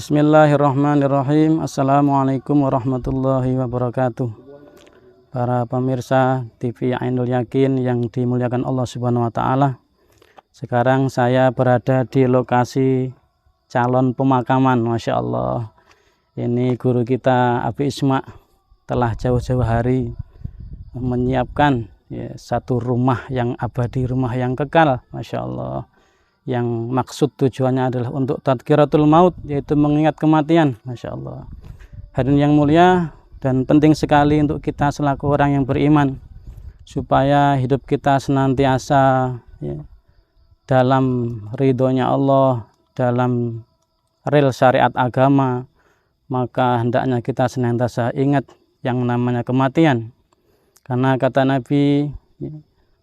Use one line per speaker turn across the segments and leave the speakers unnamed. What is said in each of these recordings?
Bismillahirrahmanirrahim. Assalamualaikum warahmatullahi wabarakatuh. Para pemirsa TV Ainul Yakin yang dimuliakan Allah Subhanahu wa taala. Sekarang saya berada di lokasi calon pemakaman. Masya Allah. Ini guru kita Abi Isma telah jauh-jauh hari menyiapkan satu rumah yang abadi, rumah yang kekal. Masya Allah. Yang maksud tujuannya adalah untuk tadkiratul maut, yaitu mengingat kematian. Masya Allah. Hadirin yang mulia, dan penting sekali untuk kita selaku orang yang beriman, supaya hidup kita senantiasa dalam ridhonya Allah, dalam real syariat agama, maka hendaknya kita senantiasa ingat yang namanya kematian. Karena kata Nabi,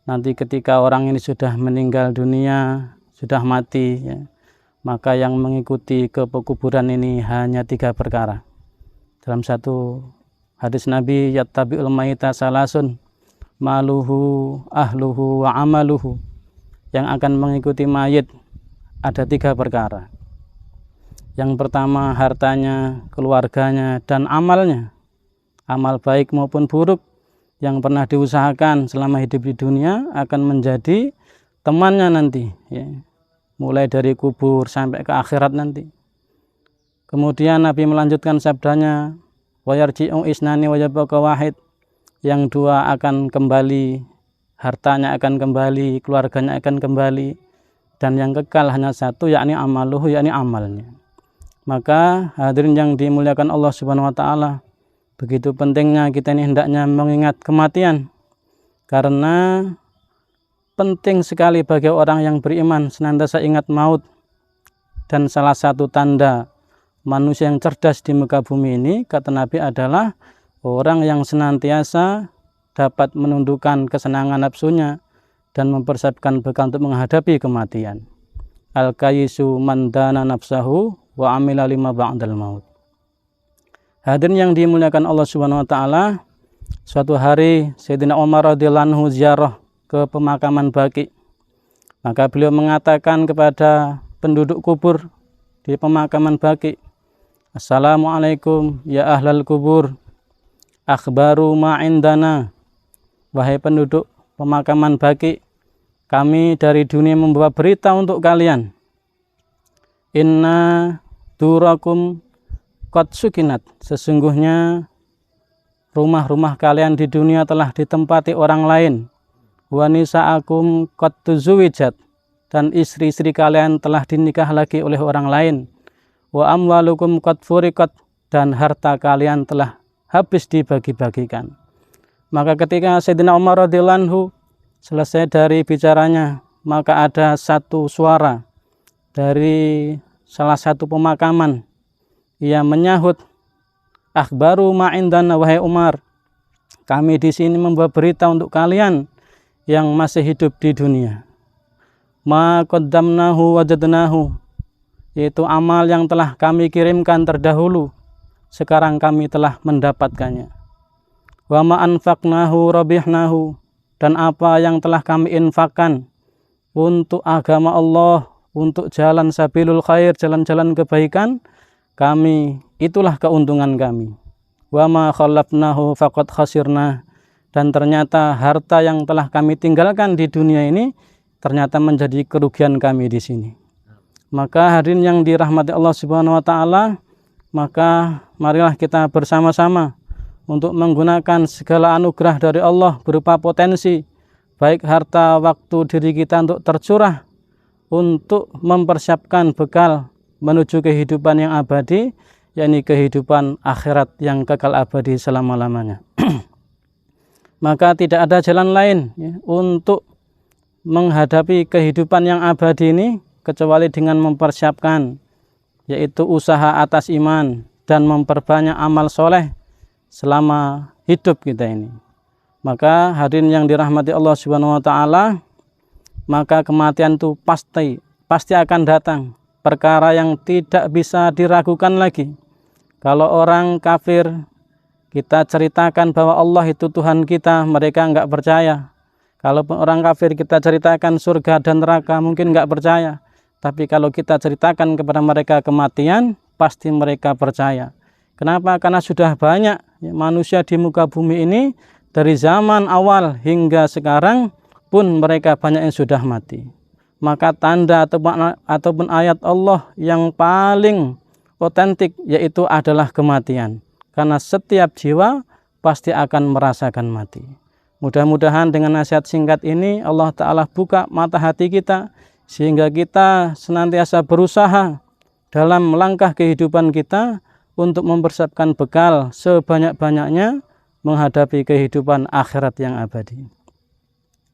nanti ketika orang ini sudah meninggal dunia, sudah mati, maka yang mengikuti ke pekuburan ini hanya 3 perkara. Dalam satu hadis Nabi, yattabi'ul mayyita salasun, maluhu, ahluhu, wa amaluhu. Yang akan mengikuti mayit ada 3 perkara. Yang pertama hartanya, keluarganya, dan amalnya. Amal baik maupun buruk yang pernah diusahakan selama hidup di dunia akan menjadi temannya nanti, mulai dari kubur sampai ke akhirat nanti. Kemudian Nabi melanjutkan sabdanya, wa yarji'u isnani wa yabqa wahid. Yang 2 akan kembali, hartanya akan kembali, keluarganya akan kembali, dan yang kekal hanya 1, yakni amaluhu, yakni amalnya. Maka hadirin yang dimuliakan Allah Subhanahu wa taala, begitu pentingnya kita ini hendaknya mengingat kematian, karena penting sekali bagi orang yang beriman senantiasa ingat maut. Dan salah satu tanda manusia yang cerdas di muka bumi ini, kata Nabi, adalah orang yang senantiasa dapat menundukkan kesenangan nafsunya dan mempersiapkan bekal untuk menghadapi kematian. Al-kayisu man dana nafsahu wa amila lima ba'dal maut. Hadirin yang dimuliakan Allah Subhanahu wa taala, suatu hari Sayyidina Umar radhiyallahu anhu ziarah ke pemakaman Baqi. Maka beliau mengatakan kepada penduduk kubur di pemakaman Baqi, Assalamualaikum ya ahlal kubur, akhbaru ma indana. Wahai penduduk pemakaman Baqi, kami dari dunia membawa berita untuk kalian. Inna durakum qad sukinat. Sesungguhnya rumah-rumah kalian di dunia telah ditempati orang lain. Wa nisa'akum qad tuzuwijat. Dan istri-istri kalian telah dinikah lagi oleh orang lain. Wa amwalukum qad furiqat. Dan harta kalian telah habis dibagi-bagikan. Maka ketika Sayyidina Umar radhiyallahu anhu selesai dari bicaranya, maka ada satu suara dari salah satu pemakaman. Ia menyahut, akhbaru ma indana, wahai Umar, kami di sini membawa berita untuk kalian yang masih hidup di dunia. Ma qaddamnahu wajadnahu, yaitu amal yang telah kami kirimkan terdahulu, sekarang kami telah mendapatkannya. Wa ma anfaqnahu rabihnahu, dan apa yang telah kami infakkan untuk agama Allah, untuk jalan sabilul khair, jalan-jalan kebaikan, kami, itulah keuntungan kami. Wa ma khallafnahu faqad khasirna, dan ternyata harta yang telah kami tinggalkan di dunia ini ternyata menjadi kerugian kami di sini. Maka hadirin yang dirahmati Allah Subhanahu wa taala, maka marilah kita bersama-sama untuk menggunakan segala anugerah dari Allah berupa potensi, baik harta, waktu, diri kita untuk tercurah untuk mempersiapkan bekal menuju kehidupan yang abadi, yakni kehidupan akhirat yang kekal abadi selama-lamanya. Maka tidak ada jalan lain untuk menghadapi kehidupan yang abadi ini kecuali dengan mempersiapkan, yaitu usaha atas iman dan memperbanyak amal soleh selama hidup kita ini. Maka hadirin yang dirahmati Allah Subhanahu wa taala, maka kematian itu pasti akan datang, perkara yang tidak bisa diragukan lagi. Kalau orang kafir kita ceritakan bahwa Allah itu Tuhan kita, mereka enggak percaya. Kalau orang kafir kita ceritakan surga dan neraka, mungkin enggak percaya. Tapi kalau kita ceritakan kepada mereka kematian, pasti mereka percaya. Kenapa? Karena sudah banyak manusia di muka bumi ini, dari zaman awal hingga sekarang pun mereka banyak yang sudah mati. Maka tanda ataupun ayat Allah yang paling otentik yaitu adalah kematian. Karena setiap jiwa pasti akan merasakan mati. Mudah-mudahan dengan nasihat singkat ini Allah Ta'ala buka mata hati kita, sehingga kita senantiasa berusaha dalam langkah kehidupan kita untuk mempersiapkan bekal sebanyak-banyaknya menghadapi kehidupan akhirat yang abadi.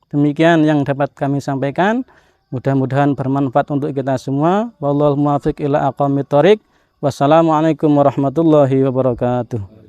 Demikian yang dapat kami sampaikan. Mudah-mudahan bermanfaat untuk kita semua. Wallahul muwaffiq ila aqwamit thoriq. Wassalamualaikum warahmatullahi wabarakatuh.